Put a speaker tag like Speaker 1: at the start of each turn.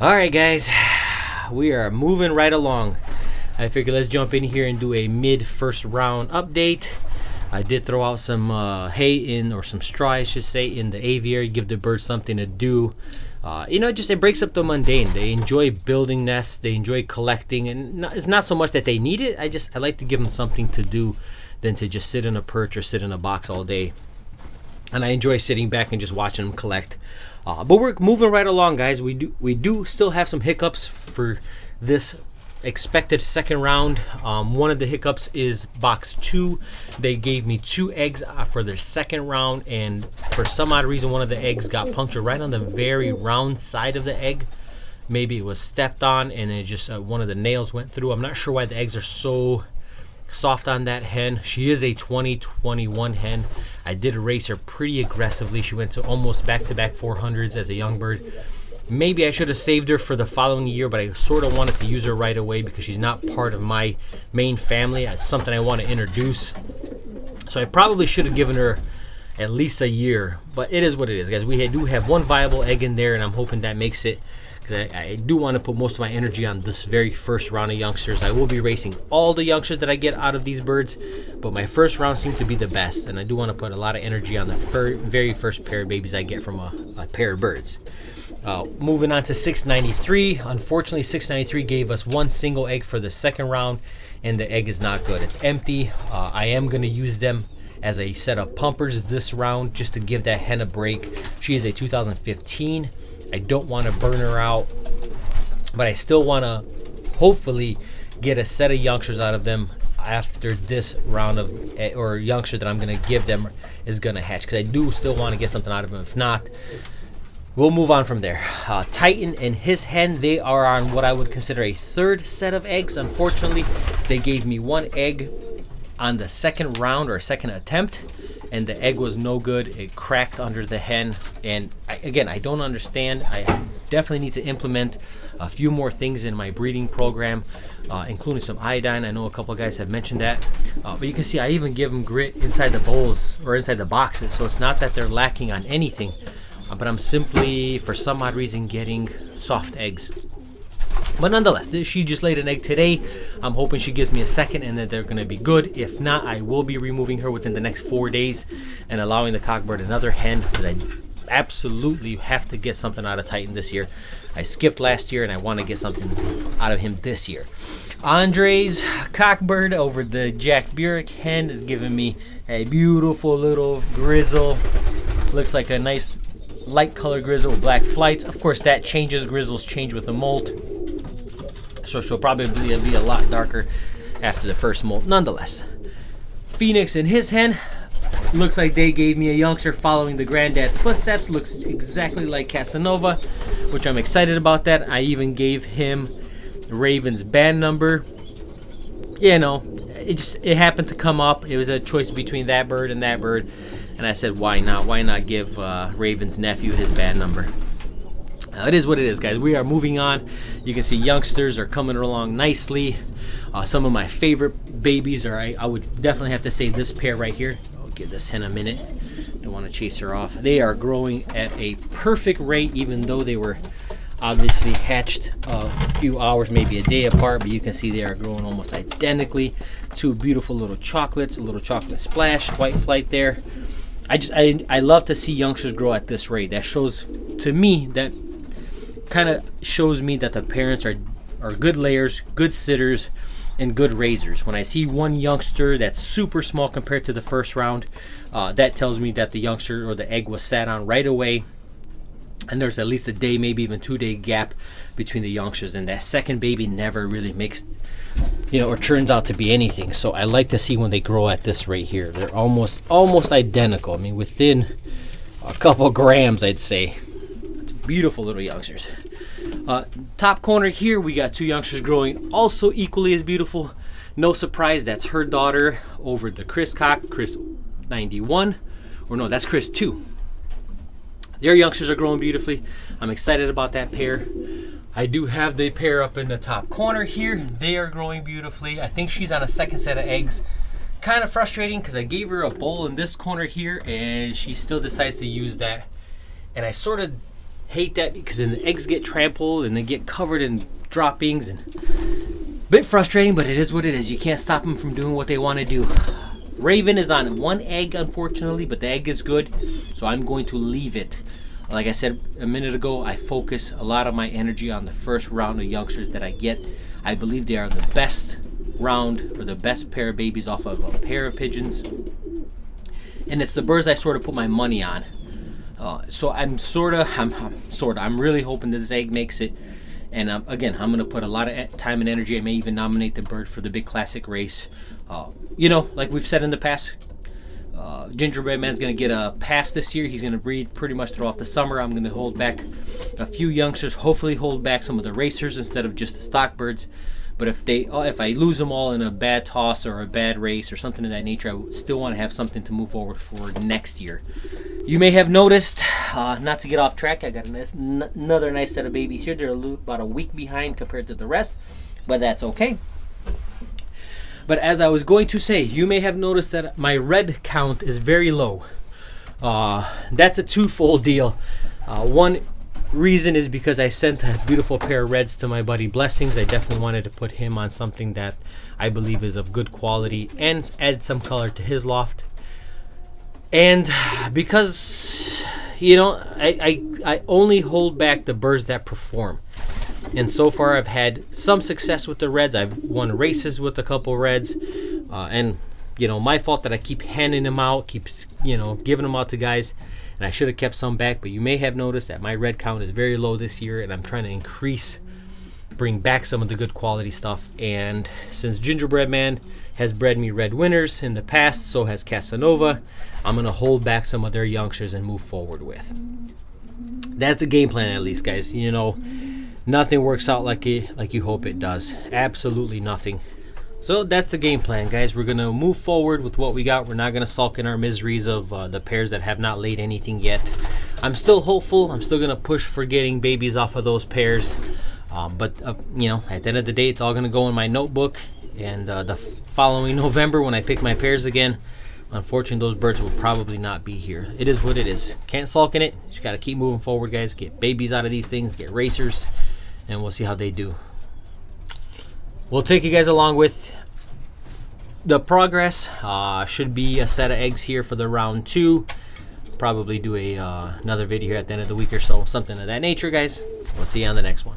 Speaker 1: All right, guys, we are moving right along. I figured let's jump in here and do a mid first round update. I did throw out some hay in, or some straw, I should say, in the aviary, give the birds something to do. It breaks up the mundane. They enjoy building nests, they enjoy collecting, and it's not so much that they need it. I like to give them something to do than to just sit in a perch or sit in a box all day. And I enjoy sitting back and just watching them collect. But we're moving right along, guys. We do still have some hiccups for this expected second round. One of the hiccups is box 2. They gave me 2 eggs for their second round, and for some odd reason one of the eggs got punctured right on the very round side of the egg. Maybe it was stepped on and it just one of the nails went through. I'm not sure why the eggs are so soft on that hen. She is a 2021 hen. I did race her pretty aggressively. She went to almost back-to-back 400s as a young bird. Maybe I should have saved her for the following year, but I sort of wanted to use her right away because she's not part of my main family. It's something I want to introduce. So I probably should have given her at least a year, but it is what it is, guys. We do have one viable egg in there, and I'm hoping that makes it, because I do want to put most of my energy on this very first round of youngsters. I will be racing all the youngsters that I get out of these birds, but my first round seems to be the best, and I do want to put a lot of energy on the very first pair of babies I get from a pair of birds. Moving on to 693. Unfortunately, 693 gave us one single egg for the second round, and the egg is not good. It's empty. I am going to use them as a set of pumpers this round just to give that hen a break. She is a 2015. I don't want to burn her out, but I still want to hopefully get a set of youngsters out of them after this round of, or youngster that I'm going to give them is going to hatch, because I do still want to get something out of them. If not, we'll move on from there. Titan and his hen, they are on what I would consider a third set of eggs. Unfortunately, they gave me one egg on the second round, or second attempt, and the egg was no good. It cracked under the hen, and I don't understand. I definitely need to implement a few more things in my breeding program, including some iodine. I know a couple of guys have mentioned that, but you can see I even give them grit inside the bowls or inside the boxes, so it's not that they're lacking on anything, but I'm simply, for some odd reason, getting soft eggs. But nonetheless, she just laid an egg today. I'm hoping she gives me a second and that they're going to be good. If not, I will be removing her within the next 4 days and allowing the cockbird another hen, because I absolutely have to get something out of Titan this year. I skipped last year and I want to get something out of him this year. Andre's cockbird over the Jack Burek hen is giving me a beautiful little grizzle. Looks like a nice light color grizzle with black flights. Of course, that changes. Grizzles change with the molt, so she'll probably be a lot darker after the first molt. Nonetheless, Phoenix and his hen, looks like they gave me a youngster following the granddad's footsteps. Looks exactly like Casanova, which I'm excited about that. I even gave him Raven's band number. You know, it happened to come up. It was a choice between that bird and that bird, and I said, why not? Why not give Raven's nephew his band number? It is what it is, guys. We are moving on. You can see youngsters are coming along nicely. Some of my favorite babies are, I would definitely have to say, this pair right here. I'll give this hen a minute. Don't want to chase her off. They are growing at a perfect rate, even though they were obviously hatched a few hours, maybe a day apart. But you can see they are growing almost identically. 2 beautiful little chocolates, a little chocolate splash, white flight there. I love to see youngsters grow at this rate. That shows to me, that kind of shows me that the parents are good layers, good sitters, and good raisers. When I see one youngster that's super small compared to the first round, that tells me that the youngster or the egg was sat on right away, and there's at least a day, maybe even 2-day gap between the youngsters, and that second baby never really makes, or turns out to be anything. So I like to see when they grow at this rate here. They're almost identical. I mean, within a couple grams, I'd say. Beautiful little youngsters. Top corner here, we got 2 youngsters growing also equally as beautiful. No surprise, that's her daughter over the Chris cock, Chris 91. Or no, that's Chris 2. Their youngsters are growing beautifully. I'm excited about that pair. I do have the pair up in the top corner here. They are growing beautifully. I think she's on a second set of eggs. Kind of frustrating because I gave her a bowl in this corner here and she still decides to use that. And I sort of Hate that because then the eggs get trampled and they get covered in droppings, and bit frustrating, but it is what it is. You can't stop them from doing what they want to do. Raven is on 1 egg, unfortunately, but the egg is good, so I'm going to leave it. Like I said a minute ago, I focus a lot of my energy on the first round of youngsters that I get. I believe they are the best round or the best pair of babies off of a pair of pigeons, and it's the birds I sort of put my money on. So I'm really hoping that this egg makes it. And again, I'm going to put a lot of time and energy. I may even nominate the bird for the big classic race. Like we've said in the past, Gingerbread Man's going to get a pass this year. He's going to breed pretty much throughout the summer. I'm going to hold back a few youngsters, hopefully hold back some of the racers instead of just the stock birds. But if I lose them all in a bad toss or a bad race or something of that nature, I would still want to have something to move forward for next year. You may have noticed, not to get off track, I got another nice set of babies here. They're about a week behind compared to the rest, but that's okay. But as I was going to say, you may have noticed that my red count is very low. That's a twofold deal. One reason is because I sent a beautiful pair of reds to my buddy Blessings. I definitely wanted to put him on something that I believe is of good quality and add some color to his loft. And because, I only hold back the birds that perform. And so far I've had some success with the reds. I've won races with a couple reds. And my fault that I keep handing them out, giving them out to guys. And I should have kept some back, but you may have noticed that my red count is very low this year, and I'm trying to bring back some of the good quality stuff. And since Gingerbread Man has bred me red winners in the past, so has Casanova, I'm going to hold back some of their youngsters and move forward with. That's the game plan, at least, guys. Nothing works out like you hope it does. Absolutely nothing. So that's the game plan, guys. We're going to move forward with what we got. We're not going to sulk in our miseries of the pairs that have not laid anything yet. I'm still hopeful. I'm still going to push for getting babies off of those pairs. But at the end of the day, it's all going to go in my notebook. And the following November, when I pick my pairs again, unfortunately, those birds will probably not be here. It is what it is. Can't sulk in it. Just got to keep moving forward, guys. Get babies out of these things. Get racers. And we'll see how they do. We'll take you guys along with the progress. Should be a set of eggs here for the round 2. Probably do another video here at the end of the week or so. Something of that nature, guys. We'll see you on the next one.